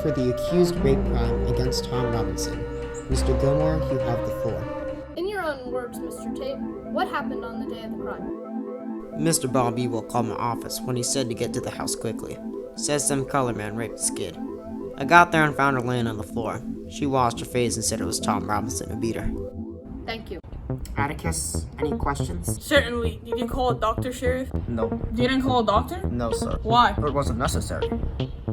for the accused rape crime against Tom Robinson. Mr. Gilmore, you have the floor. In your own words, Mr. Tate, what happened on the day of the crime? Mr. Bob Ewell called my office when he said to get to the house quickly. Says some color man raped his kid. I got there and found her laying on the floor. She washed her face and said it was Tom Robinson who beat her. Thank you. Atticus, any questions? Certainly. Did you call a doctor, Sheriff? No. You didn't call a doctor? No, sir. Why? It wasn't necessary.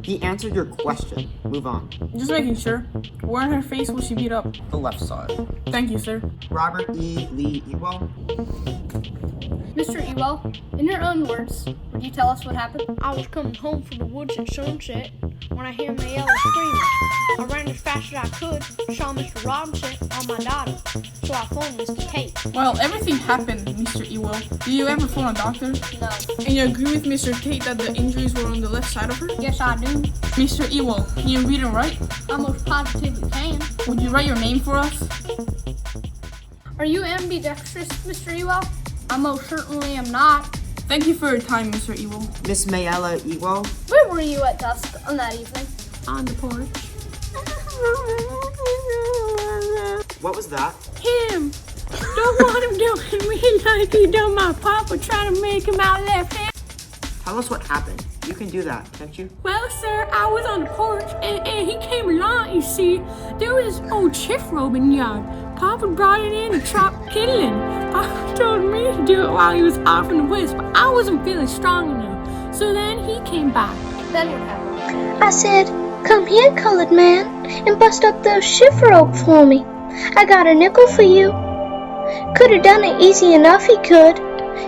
He answered your question. Move on. Just making sure. Where on her face was she beat up? The left side. Thank you, sir. Robert E. Lee Ewell? Mr. Ewell, in your own words, would you tell us what happened? I was coming home from the woods at sunset when I hear Mayella screaming. I ran as fast as I could, saw Mr. Robinson on my daughter, so I phoned Mr. Tate. Well, everything happened, Mr. Ewell. Do you ever phone a doctor? No. And you agree with Mr. Tate that the injuries were on the left side of her? Yes, I do. Mr. Ewell, can you read and write? I most positively can. Would you write your name for us? Are you ambidextrous, Mr. Ewell? I most certainly am not. Thank you for your time, Mr. Ewell. Miss Mayella Ewell? Where were you at dusk on that evening? On the porch. What was that? Him! Don't want him doing me like he done my papa, trying to make him out left-handed. Tell us what happened. You can do that, can't you? Well, sir, I was on the porch, and he came along, you see. There was this old chiff robe in the yard. Papa brought it in and chopped kindling. Papa told me to do it while he was off in the woods, but I wasn't feeling strong enough. So then he came back. Then what happened? I said, "Come here, colored man, and bust up those shift rope for me. I got a nickel for you." Could have done it easy enough, he could.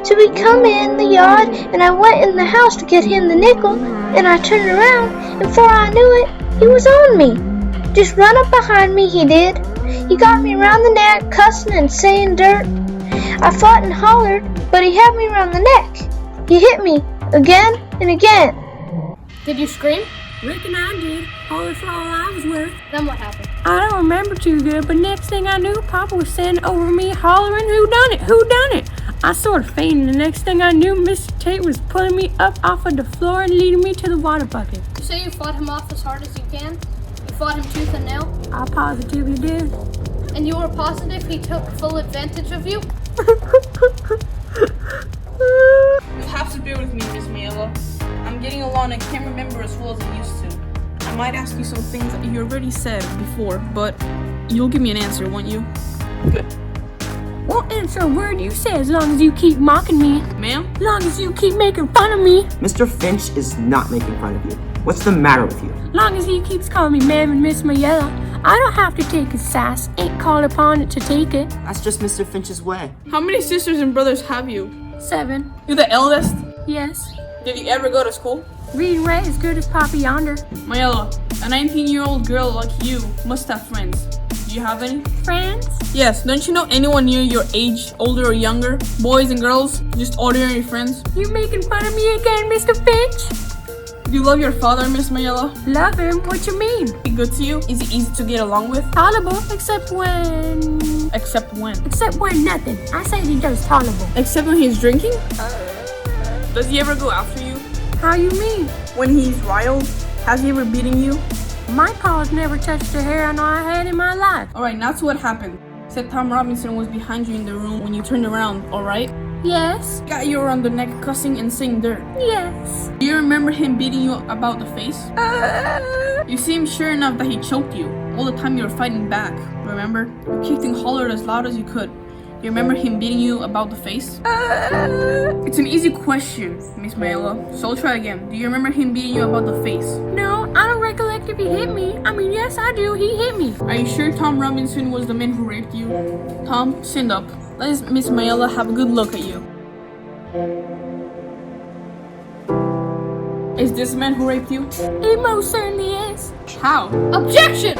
So we come in the yard, and I went in the house to get him the nickel, and I turned around, and before I knew it, he was on me. Just run up behind me, he did. He got me around the neck, cussing and saying dirt. I fought and hollered, but he had me around the neck. He hit me again and again. Did you scream? Reckon I did. Holy for all I was worth. Then what happened? I don't remember too good, but next thing I knew, Papa was standing over me hollering, "Who done it? Who done it?" I sort of fainted. The next thing I knew, Mr. Tate was pulling me up off of the floor and leading me to the water bucket. You say you fought him off as hard as you can? You fought him tooth and nail? I positively did. And you were positive he took full advantage of you? You'll have to bear with me, Miss Mayella. I'm getting along and can't remember as well as I used to. I might ask you some things that you already said before, but you'll give me an answer, won't you? Good. Won't answer a word you say as long as you keep mocking me. Ma'am? As long as you keep making fun of me. Mr. Finch is not making fun of you. What's the matter with you? As long as he keeps calling me ma'am and Miss Mayella, I don't have to take his sass. Ain't called upon it to take it. That's just Mr. Finch's way. How many sisters and brothers have you? 7. You're the eldest? Yes. Did you ever go to school? Read and write as good as Papa yonder. Mayella, a 19-year-old girl like you must have friends. Do you have any? Friends? Yes, don't you know anyone near your age, older or younger? Boys and girls? Just ordinary friends? You making fun of me again, Mr. Finch? Do you love your father, Miss Mayella? Love him? What you mean? He good to you? Is he easy to get along with? Tolerable, except when... Except when? Except when nothing. I say he does tolerable. Except when he's drinking? Does he ever go after you? How you mean? When he's riled? Has he ever beaten you? My paws never touched the hair on I had in my life. Alright, now to what happened. Said Tom Robinson was behind you in the room when you turned around, alright? Yes. Got you around the neck cussing and saying dirt. Yes. Do you remember him beating you about the face? You seem sure enough that he choked you. All the time you were fighting back, remember? You kicked and hollered as loud as you could. Do you remember him beating you about the face? It's an easy question, Miss Mayella, so I'll try again. Do you remember him beating you about the face? No, I don't recollect if he hit me. I mean, yes, I do. He hit me. Are you sure Tom Robinson was the man who raped you? Tom, stand up. Let Miss Mayella have a good look at you. Is this the man who raped you? He most certainly is. How? Objection!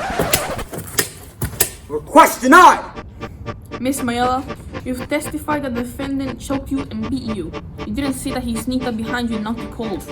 Request denied! Miss Mayella, you've testified that the defendant choked you and beat you. You didn't say that he sneaked up behind you and knocked you cold.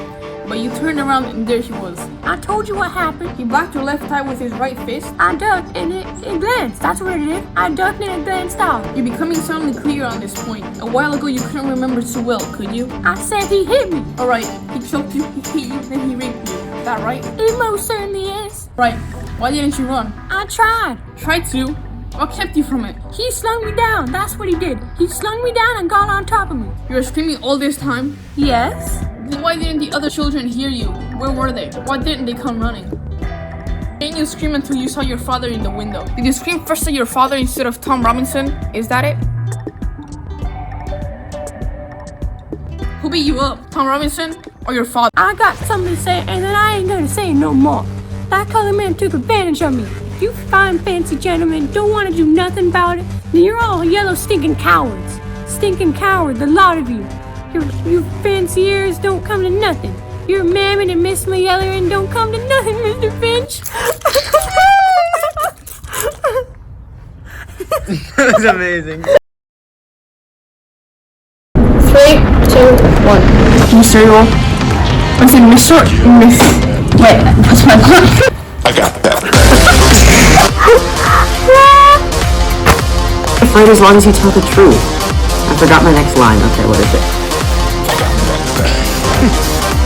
But you turned around and there he was. I told you what happened. He blocked your left eye with his right fist. I ducked and it glanced. That's what it did. I ducked and it glanced off. You're becoming soundly clear on this point. A while ago you couldn't remember too well, could you? I said he hit me. Alright, he choked you, he hit you, then he raped you. Is that right? He most certainly is. Right. Why didn't you run? I tried. Tried to. What kept you from it? He slung me down. That's what he did. He slung me down and got on top of me. You were screaming all this time? Yes? Then why didn't the other children hear you? Where were they? Why didn't they come running? Didn't you scream until you saw your father in the window? Did you scream first at your father instead of Tom Robinson? Is that it? Who beat you up? Tom Robinson or your father? I got something to say and then I ain't gonna say no more. That colored man took advantage of me. If you fine fancy gentlemen don't want to do nothing about it, then you're all yellow stinking cowards. Stinking coward, the lot of you. Your fancy ears don't come to nothing. Your Mammon and Miss Yeller don't come to nothing, Mr. Finch. That was amazing. 3, 2, 1. Mr. Ewell. I said Mr. Miss. Wait, what's my point? I got that. I'm afraid as long as you tell the truth. I forgot my next line. Okay, what is it? I got that.